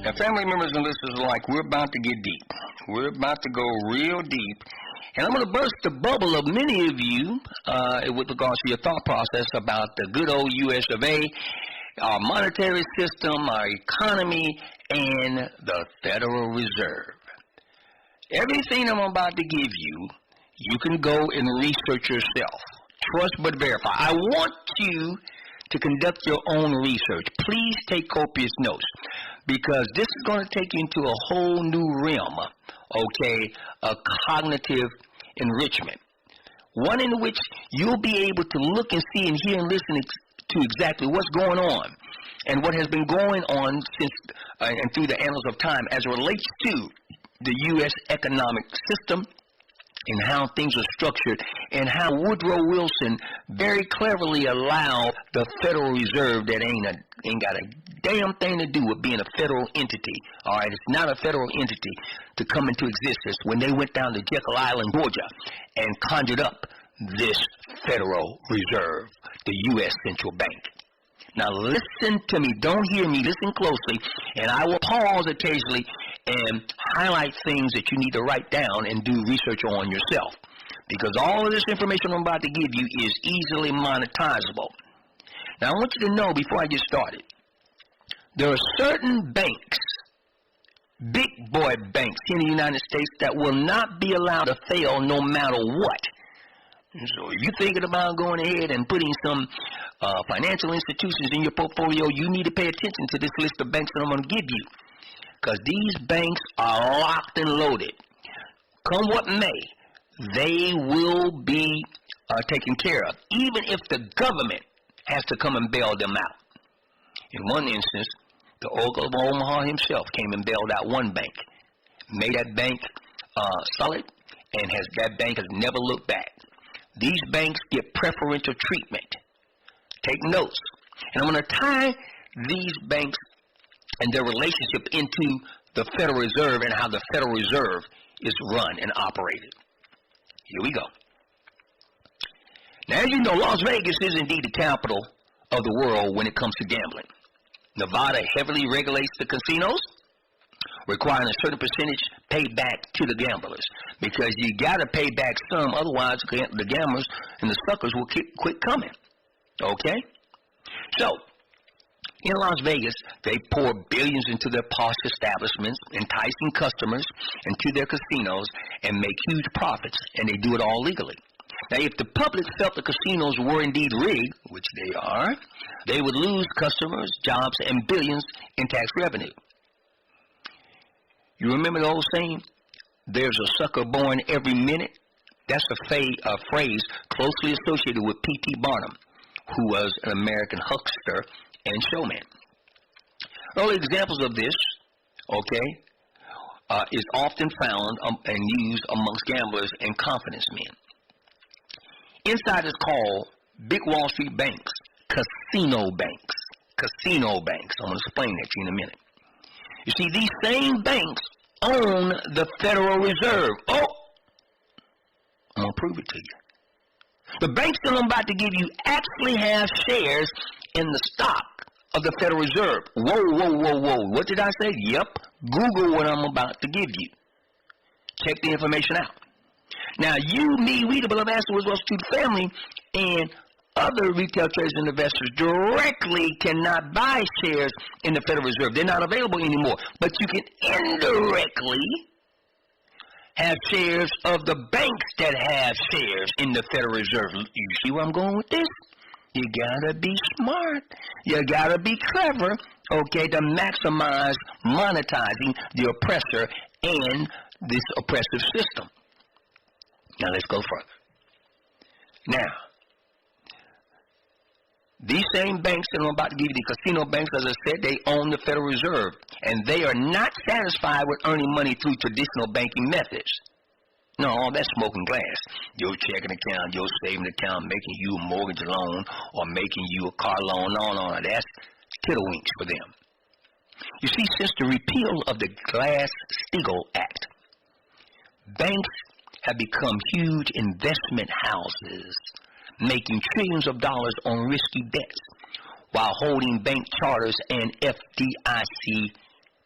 Now, family members and listeners alike, we're about to get deep. We're about to go real deep. And I'm going to burst the bubble of many of you with regards to your thought process about the good old U.S. of A., our monetary system, our economy, and the Federal Reserve. Everything I'm about to give you, you can go and research yourself. Trust but verify. I want you to conduct your own research. Please take copious notes, because this is going to take you into a whole new realm, of cognitive enrichment. One in which you'll be able to look and see and hear and listen to exactly what's going on and what has been going on since and through the annals of time as it relates to the U.S. economic system, and how things are structured, and how Woodrow Wilson very cleverly allowed the Federal Reserve that ain't got a damn thing to do with being a federal entity. All right, it's not a federal entity, to come into existence when they went down to Jekyll Island, Georgia, and conjured up this Federal Reserve, the U.S. Central Bank. Now listen to me, don't hear me, listen closely, and I will pause occasionally and highlight things that you need to write down and do research on yourself, because all of this information I'm about to give you is easily monetizable. Now I want you to know, before I get started, there are certain banks, big boy banks in the United States, that will not be allowed to fail no matter what. So if you're thinking about going ahead and putting some financial institutions in your portfolio, you need to pay attention to this list of banks that I'm going to give you, because these banks are locked and loaded. Come what may, they will be taken care of, even if the government has to come and bail them out. In one instance, the Oracle of Omaha himself came and bailed out one bank, made that bank solid, and that bank has never looked back. These banks get preferential treatment. Take notes. And I'm going to tie these banks and their relationship into the Federal Reserve and how the Federal Reserve is run and operated. Here we go. Now, as you know, Las Vegas is indeed the capital of the world when it comes to gambling. Nevada heavily regulates the casinos, requiring a certain percentage paid back to the gamblers, because you got to pay back some, otherwise the gamblers and the suckers will quit coming. Okay? So, in Las Vegas, they pour billions into their posh establishments, enticing customers into their casinos, and make huge profits, and they do it all legally. Now, if the public felt the casinos were indeed rigged, which they are, they would lose customers, jobs, and billions in tax revenue. You remember the old saying, there's a sucker born every minute? That's a phrase closely associated with P.T. Barnum, who was an American huckster and showman. Early examples of this, is often found and used amongst gamblers and confidence men. Insiders call big Wall Street banks casino banks. Casino banks. I'm going to explain that to you in a minute. You see, these same banks own the Federal Reserve. Oh, I'm going to prove it to you. The banks that I'm about to give you actually have shares in the stock of the Federal Reserve. Whoa. What did I say? Yep. Google what I'm about to give you. Check the information out. Now, you, me, we, the beloved Astros Wall Street family, and other retail traders and investors directly cannot buy shares in the Federal Reserve. They're not available anymore. But you can indirectly have shares of the banks that have shares in the Federal Reserve. You see where I'm going with this? You gotta be smart. You gotta be clever, to maximize monetizing the oppressor and this oppressive system. Now let's go further. Now, these same banks that I'm about to give you, the casino banks, as I said, they own the Federal Reserve, and they are not satisfied with earning money through traditional banking methods. No, all that's smoke and glass. Your checking account, your saving account, making you a mortgage loan or making you a car loan, no, that's tiddlewinks for them. You see, since the repeal of the Glass-Steagall Act, banks have become huge investment houses, making trillions of dollars on risky bets while holding bank charters and FDIC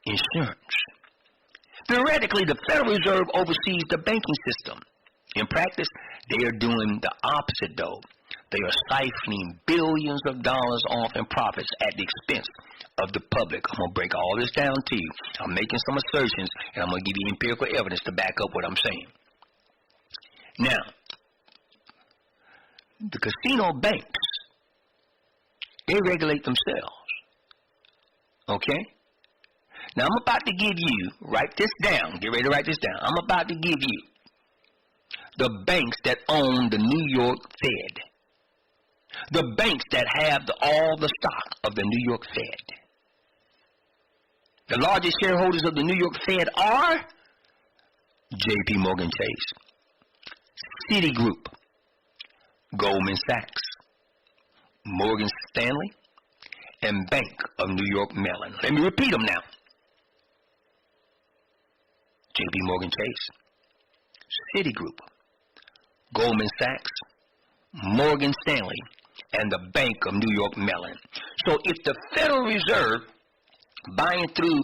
insurance. Theoretically, the Federal Reserve oversees the banking system. In practice, they are doing the opposite, though. They are siphoning billions of dollars off in profits at the expense of the public. I'm going to break all this down to you. I'm making some assertions, and I'm going to give you empirical evidence to back up what I'm saying. Now, the casino banks, they regulate themselves. Okay? Now, I'm about to give you, write this down. Get ready to write this down. I'm about to give you the banks that own the New York Fed. The banks that have all the stock of the New York Fed. The largest shareholders of the New York Fed are J.P. Morgan Chase, Citigroup, Goldman Sachs, Morgan Stanley, and Bank of New York Mellon. Let me repeat them now. J.P. Morgan Chase, Citigroup, Goldman Sachs, Morgan Stanley, and the Bank of New York Mellon. So if the Federal Reserve, buying through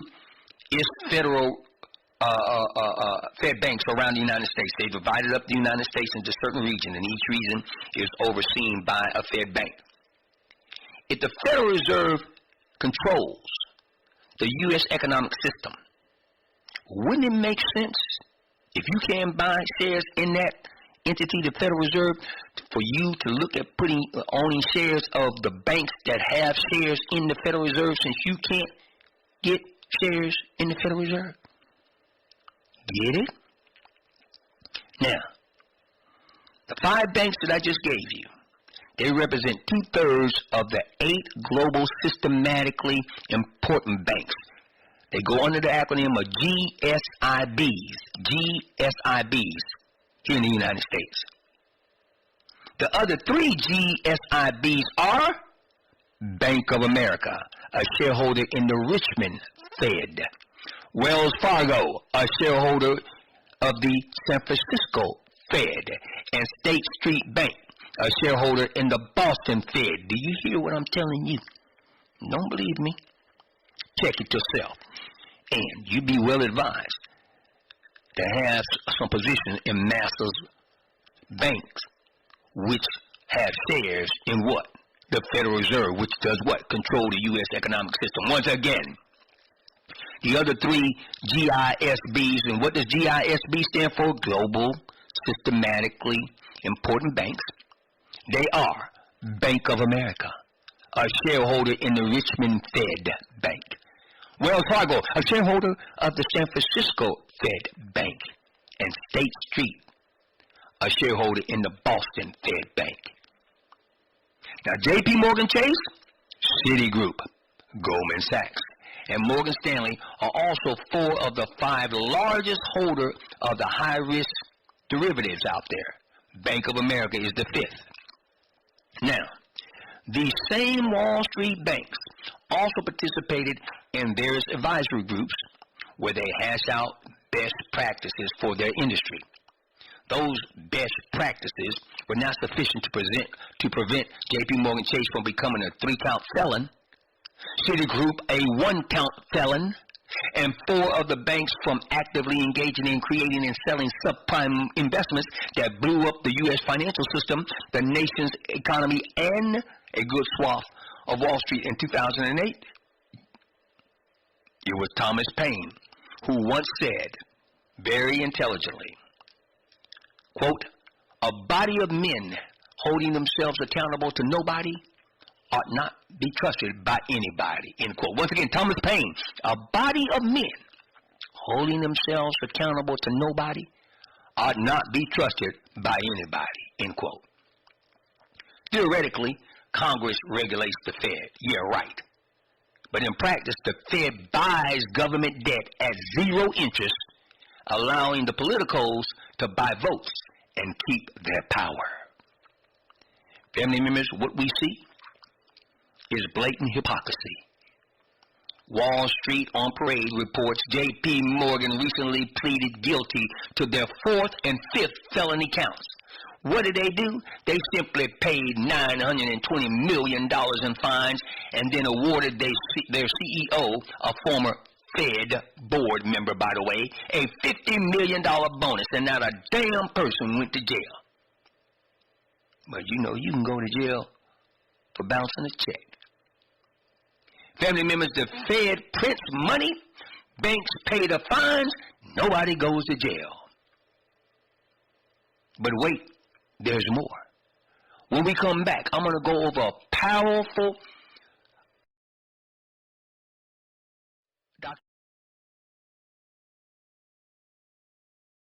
its federal Fed banks around the United States, they divided up the United States into certain regions, and each region is overseen by a Fed bank. If the Federal Reserve controls the U.S. economic system, wouldn't it make sense, if you can buy shares in that entity, the Federal Reserve, for you to look at owning shares of the banks that have shares in the Federal Reserve, since you can't get shares in the Federal Reserve? Get it? Now, the 5 banks that I just gave you, they represent 2/3 of the 8 global systematically important banks. They go under the acronym of GSIBs here in the United States. The other 3 GSIBs are Bank of America, a shareholder in the Richmond Fed; Wells Fargo, a shareholder of the San Francisco Fed; and State Street Bank, a shareholder in the Boston Fed. Do you hear what I'm telling you? Don't believe me? Check it yourself. And you be well advised to have some position in massive banks which have shares in what? The Federal Reserve, which does what? Control the U.S. economic system. Once again, the other 3 GISBs, and what does GISB stand for? Global Systematically Important Banks. They are Bank of America, a shareholder in the Richmond Fed Bank; Wells Fargo, a shareholder of the San Francisco Fed Bank; and State Street, a shareholder in the Boston Fed Bank. Now, J.P. Morgan Chase, Citigroup, Goldman Sachs, and Morgan Stanley are also 4 of the 5 largest holders of the high-risk derivatives out there. Bank of America is the 5th. Now, these same Wall Street banks also participated in various advisory groups where they hash out best practices for their industry. Those best practices were not sufficient to prevent J.P. Morgan Chase from becoming a 3-count felon, Citigroup a 1-count felon, and 4 of the banks from actively engaging in creating and selling subprime investments that blew up the U.S. financial system, the nation's economy, and a good swath of Wall Street in 2008. It was Thomas Paine who once said, very intelligently, quote, "A body of men holding themselves accountable to nobody ought not be trusted by anybody," end quote. Once again, Thomas Paine, a body of men holding themselves accountable to nobody ought not be trusted by anybody, end quote. Theoretically, Congress regulates the Fed. Yeah, right. But in practice, the Fed buys government debt at 0 interest, allowing the politicos to buy votes and keep their power. Family members, what we see is blatant hypocrisy. Wall Street on Parade reports J.P. Morgan recently pleaded guilty to their 4th and 5th felony counts. What did they do? They simply paid $920 million in fines and then awarded their CEO, a former Fed board member, by the way, a $50 million bonus, and not a damn person went to jail. But you know, you can go to jail for bouncing a check. Family members, the Fed prints money, banks pay the fines, nobody goes to jail. But wait, there's more. When we come back, I'm going to go over a powerful